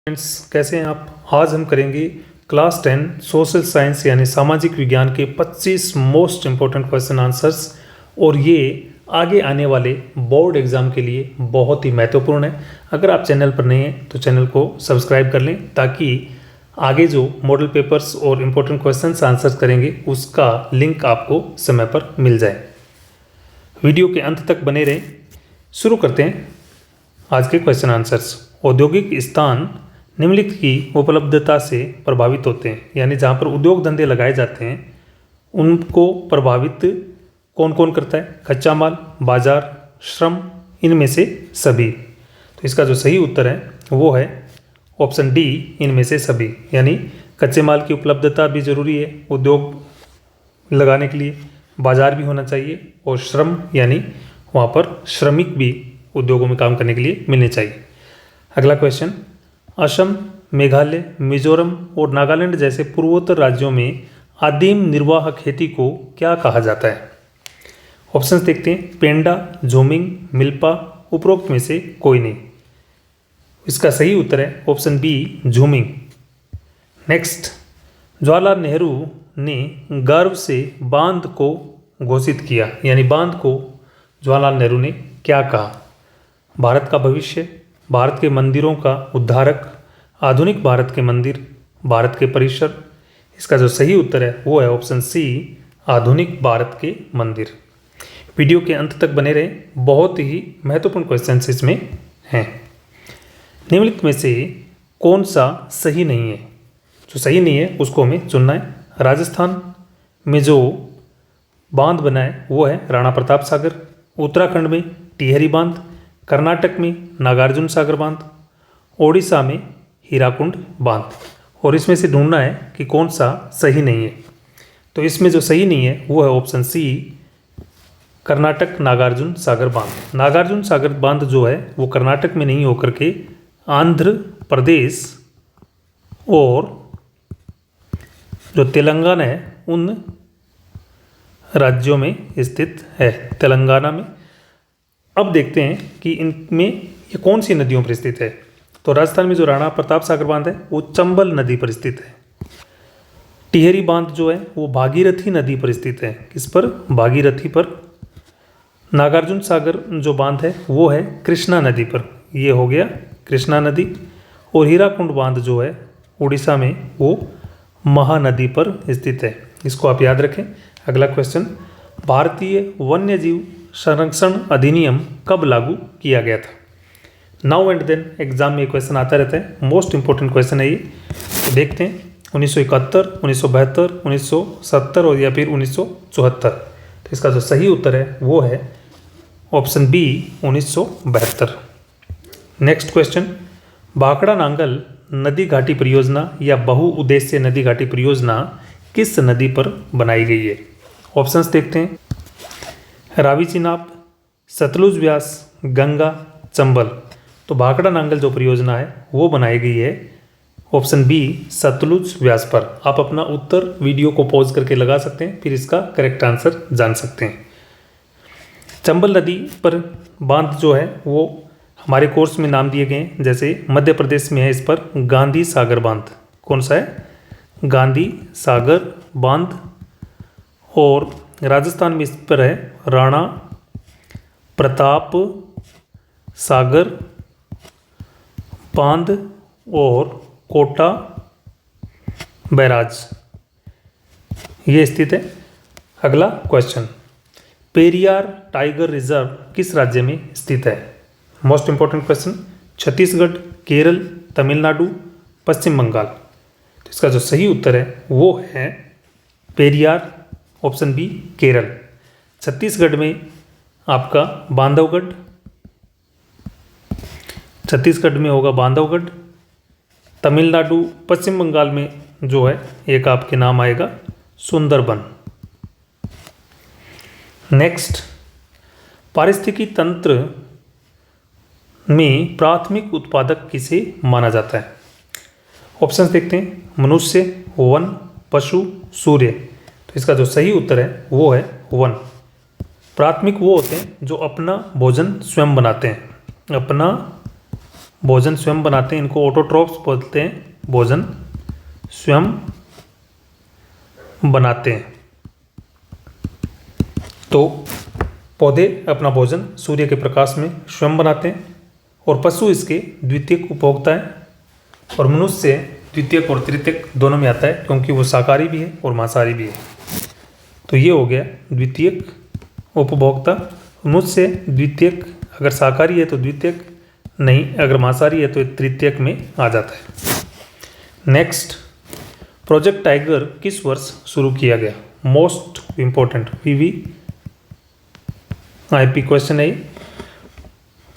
Friends, कैसे हैं आप। आज हम करेंगे क्लास 10 सोशल साइंस यानी सामाजिक विज्ञान के 25 मोस्ट इंपॉर्टेंट क्वेश्चन आंसर्स। और ये आगे आने वाले बोर्ड एग्जाम के लिए बहुत ही महत्वपूर्ण है। अगर आप चैनल पर नए हैं तो चैनल को सब्सक्राइब कर लें ताकि आगे जो मॉडल पेपर्स और इम्पोर्टेंट क्वेश्चन आंसर्स करेंगे उसका लिंक आपको समय पर मिल जाए। वीडियो के अंत तक बने रहें। शुरू करते हैं आज के क्वेश्चन आंसर्स। औद्योगिक स्थान निम्नलिखित की उपलब्धता से प्रभावित होते हैं, यानी जहाँ पर उद्योग धंधे लगाए जाते हैं उनको प्रभावित कौन कौन करता है। कच्चा माल, बाजार, श्रम, इनमें से सभी। तो इसका जो सही उत्तर है वो है ऑप्शन डी, इनमें से सभी। यानी कच्चे माल की उपलब्धता भी जरूरी है उद्योग लगाने के लिए, बाजार भी होना चाहिए और श्रम यानी वहाँ पर श्रमिक भी उद्योगों में काम करने के लिए मिलने चाहिए। अगला क्वेश्चन, असम, मेघालय, मिजोरम और नागालैंड जैसे पूर्वोत्तर राज्यों में आदिम निर्वाह खेती को क्या कहा जाता है। ऑप्शंस देखते हैं। पेंडा, झूमिंग, मिल्पा, उपरोक्त में से कोई नहीं। इसका सही उत्तर है ऑप्शन बी, झूमिंग। नेक्स्ट, जवाहरलाल नेहरू ने गर्व से बांध को घोषित किया, यानी बांध को जवाहरलाल नेहरू ने क्या कहा। भारत का भविष्य, भारत के मंदिरों का उद्धारक, आधुनिक भारत के मंदिर, भारत के परिसर। इसका जो सही उत्तर है वो है ऑप्शन सी, आधुनिक भारत के मंदिर। वीडियो के अंत तक बने रहें, बहुत ही महत्वपूर्ण क्वेश्चंस इसमें हैं। निम्नलिखित में से कौन सा सही नहीं है। जो सही नहीं है उसको हमें चुनना है। राजस्थान में जो बांध बना है वो है राणा प्रताप सागर, उत्तराखंड में टिहरी बांध, कर्नाटक में नागार्जुन सागर बांध, ओडिशा में हीराकुंड बांध। और इसमें से ढूंढना है कि कौन सा सही नहीं है। तो इसमें जो सही नहीं है वो है ऑप्शन सी, कर्नाटक नागार्जुन सागर बांध। नागार्जुन सागर बांध जो है वो कर्नाटक में नहीं होकर के आंध्र प्रदेश और जो तेलंगाना है उन राज्यों में स्थित है, तेलंगाना में। अब देखते हैं कि इनमें ये कौन सी नदियों पर स्थित है। तो राजस्थान में जो राणा प्रताप सागर बांध है वो चंबल नदी पर स्थित है। टिहरी बांध जो है वो भागीरथी नदी पर स्थित है। किस पर? भागीरथी पर। नागार्जुन सागर जो बांध है वो है कृष्णा नदी पर, ये हो गया कृष्णा नदी। और हीराकुंड बांध जो है उड़ीसा में वो महानदी पर स्थित है। इसको आप याद रखें। अगला क्वेश्चन, भारतीय वन्य जीव संरक्षण अधिनियम कब लागू किया गया था। नाउ एंड देन एग्जाम में क्वेश्चन आता रहता है, मोस्ट इंपॉर्टेंट क्वेश्चन है ये। तो देखते हैं 1971, 1972, 1970 और या फिर 1974। तो इसका जो सही उत्तर है वो है option B, 1972। Next question, Bhakra Nangal नदी घाटी परियोजना या बहुउद्देश्य नदी घाटी परियोजना किस नदी पर बनाई गई है। ऑप्शंस देखते हैं। रावी चिनाब, सतलुज व्यास, गंगा, चंबल। तो भाखड़ा नांगल जो परियोजना है वो बनाई गई है ऑप्शन बी, सतलुज व्यास पर। आप अपना उत्तर वीडियो को पॉज करके लगा सकते हैं, फिर इसका करेक्ट आंसर जान सकते हैं। चंबल नदी पर बांध जो है वो हमारे कोर्स में नाम दिए गए हैं। जैसे मध्य प्रदेश में है इस पर गांधी सागर बांध। कौन सा है? गांधी सागर बांध। और राजस्थान में इस पर है राणा प्रताप सागर बांध और कोटा बैराज, ये स्थित है। अगला क्वेश्चन, पेरियार टाइगर रिजर्व किस राज्य में स्थित है। Most important question, Chhattisgarh, Kerala, Tamil Nadu, Paschim Bangal. तो इसका जो सही उत्तर है वो है पेरियार, ऑप्शन बी, केरल। छत्तीसगढ़ में आपका बांधवगढ़, छत्तीसगढ़ में होगा बांधवगढ़। तमिलनाडु, पश्चिम बंगाल में जो है एक आपके नाम आएगा सुंदरबन। नेक्स्ट, पारिस्थितिकी तंत्र में प्राथमिक उत्पादक किसे माना जाता है। ऑप्शंस देखते हैं। मनुष्य, वन, पशु, सूर्य। तो इसका जो सही उत्तर है वो है वन। प्राथमिक वो होते हैं जो अपना भोजन स्वयं बनाते हैं, अपना भोजन स्वयं बनाते हैं, इनको ऑटोट्रॉफ्स बोलते हैं, भोजन स्वयं बनाते हैं। तो पौधे अपना भोजन सूर्य के प्रकाश में स्वयं बनाते हैं और पशु इसके द्वितीयक उपभोक्ता है, और मनुष्य द्वितीयक और तृतीयक दोनों में आता है क्योंकि वो शाकाहारी भी है और मांसाहारी भी है। तो ये हो गया द्वितीयक उपभोक्ता। मनुष्य द्वितीयक, अगर शाकाहारी है तो द्वितीयक, नहीं अगर मांसाहारी है तो तृतीयक में आ जाता है। नेक्स्ट, प्रोजेक्ट टाइगर किस वर्ष शुरू किया गया? मोस्ट इंपॉर्टेंट VVIP क्वेश्चन है।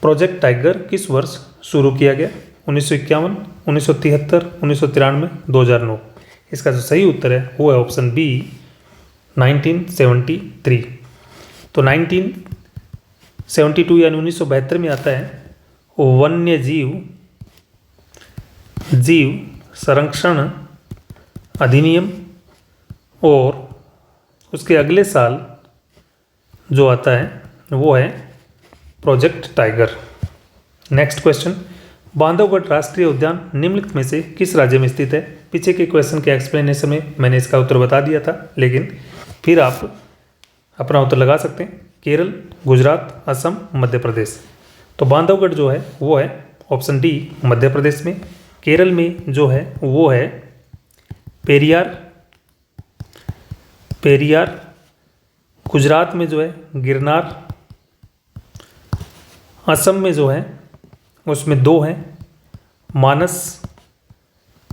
प्रोजेक्ट टाइगर किस वर्ष शुरू किया गया? 1951, 1973, 1993, 2009। इसका जो सही उत्तर है वो है ऑप्शन बी 1973। तो 1972 यानी 1972 में आता है वन्य जीव संरक्षण अधिनियम, और उसके अगले साल जो आता है वो है project tiger. Next question, Bandhavgarh राष्ट्रीय उद्यान निम्नलिखित में से किस राज्य में स्थित है? पीछे के क्वेश्चन के एक्सप्लेनेशन में मैंने इसका उत्तर बता दिया था, लेकिन फिर आप अपना उत्तर लगा सकते हैं। केरल, गुजरात, असम, मध्य प्रदेश। तो बांधवगढ़ जो है वो है ऑप्शन डी मध्य प्रदेश में। केरल में जो है वो है पेरियार। गुजरात में जो है गिरनार। असम में जो है उसमें दो हैं, मानस,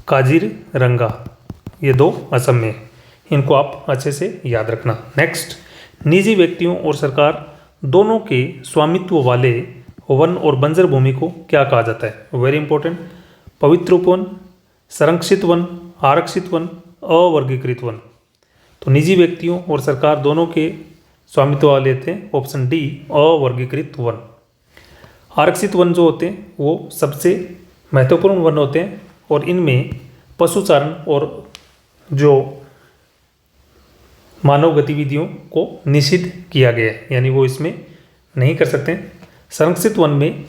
काजीरंगा, ये दो असम में। इनको आप अच्छे से याद रखना। नेक्स्ट, निजी व्यक्तियों और सरकार दोनों के स्वामित्व वाले वन और बंजर भूमि को क्या कहा जाता है? वेरी इंपॉर्टेंट, पवित्र उपवन, संरक्षित वन, आरक्षित वन, अवर्गीकृत वन। तो निजी व्यक्तियों और सरकार दोनों के स्वामित्व वाले थे, ऑप्शन डी अवर्गीकृत वन। आरक्षित वन जो होते हैं वो सबसे महत्वपूर्ण वन होते हैं, और इनमें पशुचारण और जो मानव गतिविधियों को निषिद्ध किया गया है, यानी वो इसमें नहीं कर सकते। संरक्षित वन में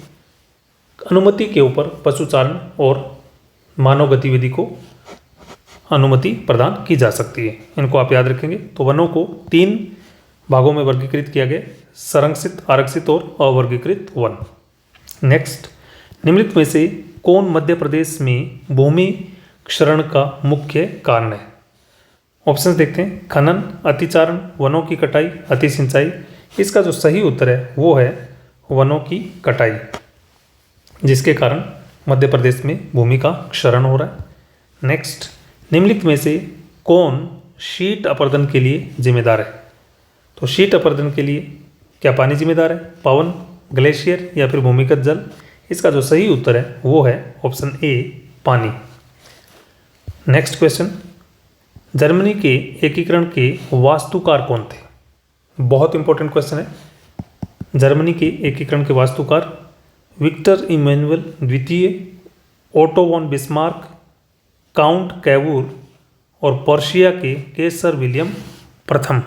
अनुमति के ऊपर पशुचारण और मानव गतिविधि को अनुमति प्रदान की जा सकती है। इनको आप याद रखेंगे। तो वनों को 3 भागों में वर्गीकृत किया गया, संरक्षित, आरक्षित और अवर्गीकृत वन। नेक्स्ट, निम्नलिखित में से कौन मध्य प्रदेश में भूमि क्षरण का मुख्य कारण है? ऑप्शंस देखते हैं, खनन, अतिचारण, वनों की कटाई, अति सिंचाई। इसका जो सही उत्तर है वो है वनों की कटाई, जिसके कारण मध्य प्रदेश में भूमि का क्षरण हो रहा है। नेक्स्ट, निम्नलिखित में से कौन शीट अपरदन के लिए जिम्मेदार है? तो शीट अपरदन के लिए क्या पानी जिम्मेदार है, पवन, ग्लेशियर या फिर भूमिगत जल? इसका जो सही उत्तर है वो है ऑप्शन ए पानी। नेक्स्ट क्वेश्चन, जर्मनी के एकीकरण के वास्तुकार कौन थे? बहुत इंपॉर्टेंट क्वेश्चन है। जर्मनी के एकीकरण के वास्तुकार विक्टर इमैनुअल द्वितीय, Otto von Bismarck, count Cavour और पर्शिया के केसर विलियम प्रथम।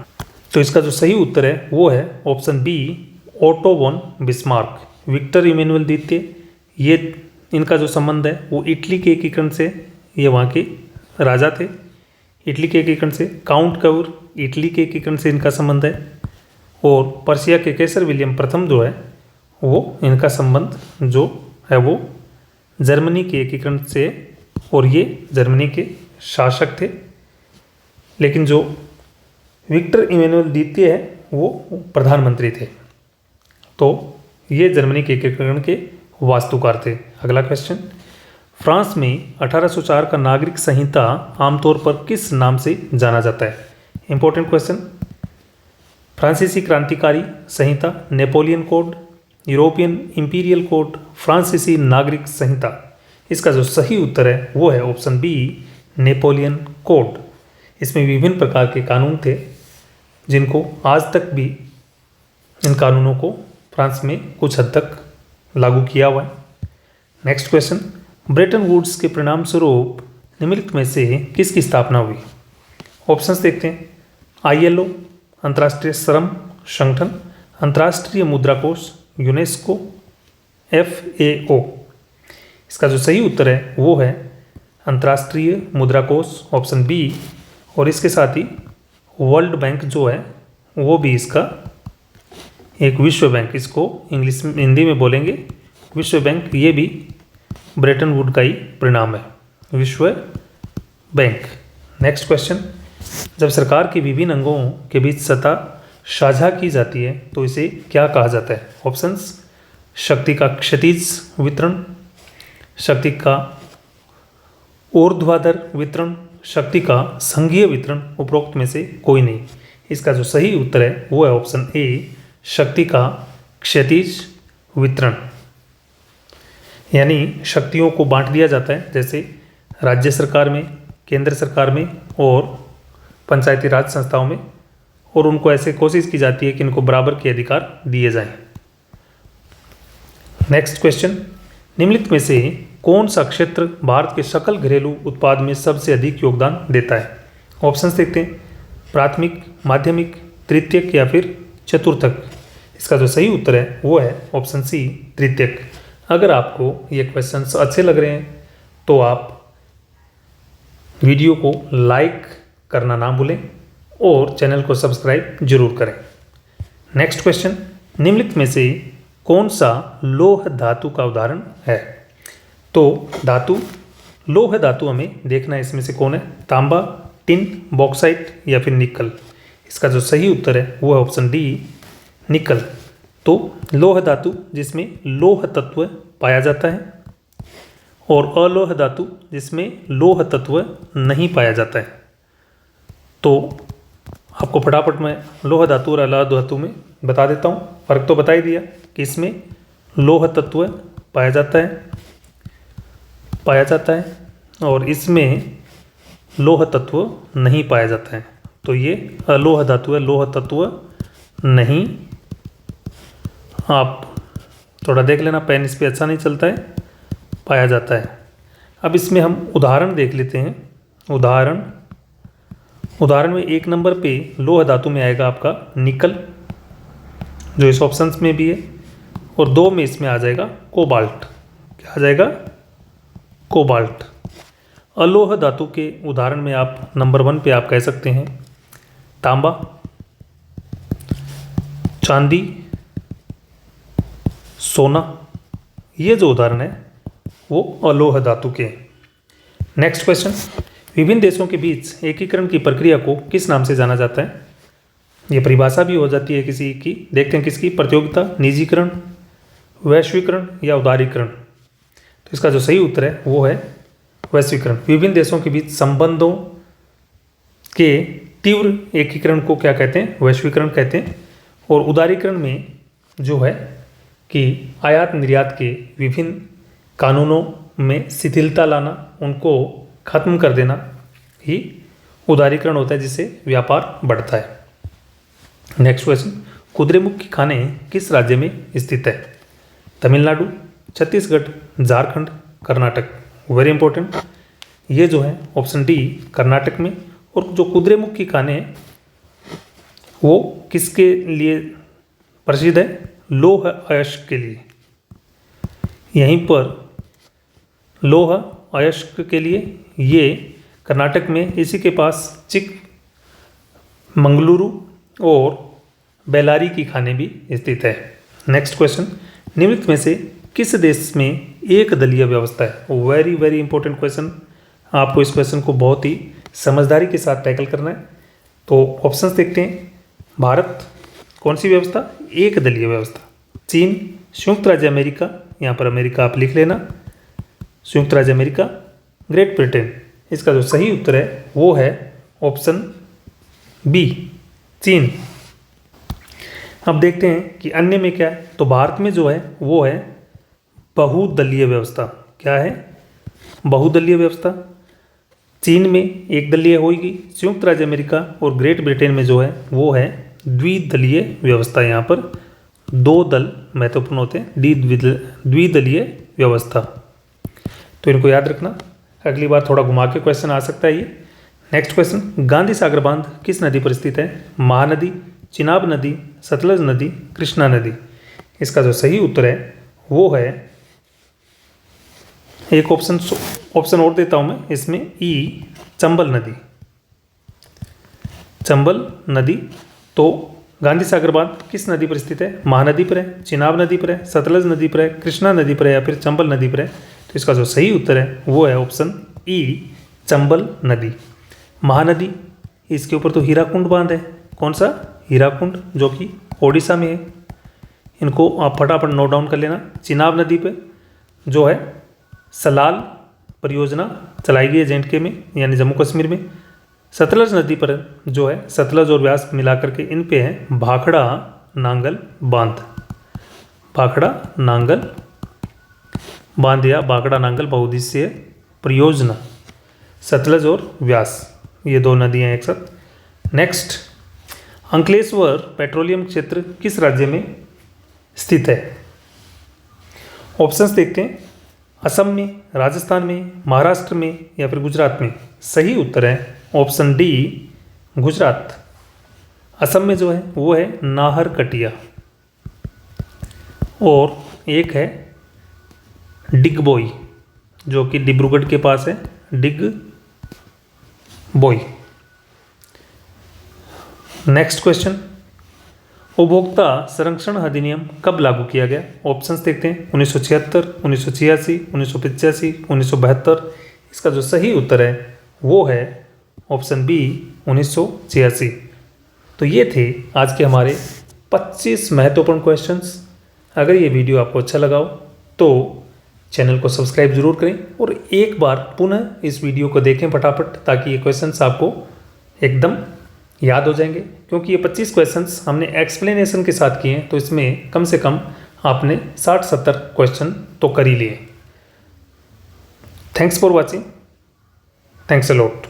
तो इसका जो सही उत्तर है वो है option B Otto von Bismarck. Victor Emmanuel द्वितीय, ये इनका जो संबंध है वो इटली के एकीकरण से, ये वहाँ के राजा थे, इटली के एकीकरण से। काउंट कैवूर, इटली के एकीकरण से इनका संबंध है, और पर्शिया के केसर विलियम प्रथम जो है वो इनका संबंध जो है वो जर्मनी के एकीकरण से, और ये जर्मनी के शासक थे। लेकिन जो विक्टर इमैनुअल द्वितीय है वो प्रधानमंत्री थे। तो ये जर्मनी के एकीकरण के वास्तुकार थे। अगला क्वेश्चन, फ्रांस में 1804 का नागरिक संहिता आमतौर पर किस नाम से जाना जाता है? Important question. फ्रांसीसी क्रांतिकारी संहिता, Napoleon code, European imperial code, फ्रांसीसी नागरिक संहिता। इसका जो सही उत्तर है वो है ऑप्शन बी नेपोलियन कोड। इसमें विभिन्न प्रकार के कानून थे जिनको आज तक भी इन कानूनों को फ्रांस में कुछ हद तक लागू किया हुआ है। नेक्स्ट क्वेश्चन, ब्रेटन वुड्स के परिणाम स्वरूप निम्नलिखित में से किसकी स्थापना हुई? ऑप्शंस देखते हैं, ILO अंतर्राष्ट्रीय श्रम संगठन, अंतर्राष्ट्रीय मुद्रा कोष, यूनेस्को, FAO। इसका जो सही उत्तर है वो है अंतर्राष्ट्रीय मुद्रा कोष, ऑप्शन बी। और इसके साथ ही वर्ल्ड बैंक जो है वो भी इसका एक विश्व बैंक, इसको इंग्लिश में हिंदी में बोलेंगे विश्व बैंक, ये भी ब्रेटन वुड का ही परिणाम है, विश्व बैंक। नेक्स्ट क्वेश्चन, जब सरकार के विभिन्न अंगों के बीच सत्ता साझा की जाती है तो इसे क्या कहा जाता है? ऑप्शंस, शक्ति का क्षैतिज वितरण, शक्ति का ऊर्ध्वाधर वितरण, शक्ति का संघीय वितरण, उपरोक्त में से कोई नहीं। इसका जो सही उत्तर है वो है ऑप्शन ए, शक्ति का क्षैतिज वितरण। यानी शक्तियों को बांट दिया जाता है, जैसे राज्य सरकार में, केंद्र सरकार में और पंचायती राज संस्थाओं में, और उनको ऐसे कोशिश की जाती है कि इनको बराबर के अधिकार दिए जाएं। नेक्स्ट क्वेश्चन, निम्नलिखित में से कौन सा क्षेत्र भारत के सकल घरेलू उत्पाद में सबसे अधिक योगदान देता है? ऑप्शंस देखते हैं, प्राथमिक, माध्यमिक, तृतीयक या फिर चतुर्थक। इसका जो सही उत्तर है वो है ऑप्शन सी, तृतीयक। अगर आपको ये क्वेश्चंस अच्छे लग रहे हैं तो आप वीडियो को लाइक करना ना भूलें और चैनल को सब्सक्राइब जरूर करें। नेक्स्ट क्वेश्चन, निम्नलिखित में से कौन सा लौह धातु का उदाहरण है? तो धातु, लौह धातु हमें देखना है इसमें से कौन है, तांबा, टिन, बॉक्साइट या फिर निकल। इसका जो सही उत्तर है वो है ऑप्शन डी, निकल। तो लौह धातु जिसमें लौह तत्व पाया जाता है और अलोह धातु जिसमें लौह तत्व नहीं पाया जाता है। तो आपको फटाफट मैं लौह धातु और अलोह धातु में बता देता हूँ। फर्क तो बता ही दिया कि इसमें लौह तत्व पाया जाता है और इसमें लौह तत्व नहीं पाया जाता है। तो ये अलोह धातु है, लौह तत्व नहीं। आप थोड़ा देख लेना, पेन इस पर अच्छा नहीं चलता है, पाया जाता है। अब इसमें हम उदाहरण देख लेते हैं। उदाहरण में 1 नंबर पे लौह धातु में आएगा आपका निकल, जो इस ऑप्शंस में भी है, और 2 में इसमें आ जाएगा कोबाल्ट। क्या आ जाएगा? कोबाल्ट। अलोह धातु के उदाहरण में आप नंबर 1 पे आप कह सकते हैं तांबा, चांदी, सोना। ये जो उदाहरण है वो अलोह धातु के। नेक्स्ट क्वेश्चन, विभिन्न देशों के बीच एकीकरण की प्रक्रिया को किस नाम से जाना जाता है? ये परिभाषा भी हो जाती है किसी की, देखते हैं किसकी, प्रतियोगिता, निजीकरण, वैश्वीकरण या उदारीकरण। तो इसका जो सही उत्तर है वो है वैश्वीकरण। विभिन्न देशों के बीच संबंधों के तीव्र एकीकरण को क्या कहते हैं? वैश्वीकरण कहते हैं। और उदारीकरण में जो है कि आयात निर्यात के विभिन्न कानूनों में शिथिलता लाना, उनको खत्म कर देना ही उदारीकरण होता है, जिससे व्यापार बढ़ता है। नेक्स्ट क्वेश्चन, कुद्रेमुख की खाने किस राज्य में स्थित है? तमिलनाडु, छत्तीसगढ़, झारखंड, कर्नाटक। वेरी इंपॉर्टेंट, ये जो है ऑप्शन डी, कर्नाटक में। और जो कुद्रेमुख की खाने हैं वो किसके लिए प्रसिद्ध है? लौह अयस्क के लिए। यहीं पर लौह अयस्क के लिए ये कर्नाटक में, इसी के पास चिकमंगलुरु और बेल्लारी की खाने भी स्थित है। नेक्स्ट क्वेश्चन, निम्नलिखित में से किस देश में एक दलीय व्यवस्था है? Very very important question. आपको इस क्वेश्चन को बहुत ही समझदारी के साथ टैकल करना है। तो ऑप्शंस देखते हैं। भारत, कौन सी व्यवस्था? एक दलीय व्यवस्था। चीन, संयुक्त राज्य अमेरिका, यहाँ पर अमेरिका आप लिख लेना, संयुक्त राज्य अमेरिका, ग्रेट ब्रिटेन। इसका जो सही उत्तर है वो है ऑप्शन बी, चीन। अब देखते हैं कि अन्य में क्या है। तो भारत में जो है वो है बहुदलीय व्यवस्था। क्या है? बहुदलीय व्यवस्था। चीन में एक दलीय होगी, संयुक्त राज्य अमेरिका और ग्रेट ब्रिटेन में जो है वो है द्विदलीय व्यवस्था। यहाँ पर 2 दल महत्वपूर्ण होते हैं, द्विदलीय व्यवस्था। तो इनको याद रखना, अगली बार थोड़ा घुमा के क्वेश्चन आ सकता है ये। नेक्स्ट क्वेश्चन, गांधी सागर बांध किस नदी पर स्थित है? महानदी, चिनाब नदी, सतलज नदी, कृष्णा नदी। इसका जो सही उत्तर है वो है एक ऑप्शन और देता हूँ मैं इसमें, ई चंबल नदी। चंबल नदी तो गांधी सागर बांध किस नदी पर स्थित है? महानदी पर है, चिनाब नदी पर है, सतलज नदी पर है, कृष्णा नदी पर है या फिर चंबल नदी पर है? तो इसका जो सही उत्तर है वो है ऑप्शन ई चंबल नदी। महानदी, इसके ऊपर तो हीराकुंड बांध है। कौन सा? हीराकुंड, जो कि ओडिशा में है। इनको आप फटाफट नोट डाउन कर लेना। चिनाब नदी पे जो है सलाल परियोजना चलाई गई है J&K में यानी जम्मू कश्मीर में। सतलज नदी पर जो है सतलज और व्यास मिलाकर के इन पे है भाखड़ा नांगल बांध। भाखड़ा नांगल बांध या भाखड़ा नांगल बहुउद्देशीय परियोजना, सतलज और व्यास, ये दो नदियाँ एक साथ। नेक्स्ट, अंकलेश्वर पेट्रोलियम क्षेत्र किस राज्य में स्थित है? ऑप्शंस देखते हैं। असम में, राजस्थान में, महाराष्ट्र में या फिर गुजरात में? सही उत्तर है ऑप्शन डी गुजरात। असम में जो है वो है नाहरकटिया, और एक है डिगबोई जो कि डिब्रूगढ़ के पास है, डिगबोई। नेक्स्ट क्वेश्चन, उपभोक्ता संरक्षण अधिनियम कब लागू किया गया? ऑप्शंस देखते हैं। 1976, 1986, 1985, 1972। इसका जो सही उत्तर है वो है ऑप्शन बी 1986। तो ये थे आज के हमारे 25 महत्वपूर्ण क्वेश्चंस। अगर ये वीडियो आपको अच्छा लगा हो तो चैनल को सब्सक्राइब जरूर करें और एक बार पुनः इस वीडियो को देखें फटाफट, ताकि ये क्वेश्चंस आपको एकदम याद हो जाएंगे। क्योंकि ये 25 क्वेश्चंस हमने एक्सप्लेनेशन के साथ किए हैं, तो इसमें कम से कम आपने 60-70 क्वेश्चन तो कर ही लिए। Thanks for watching. Thanks a lot.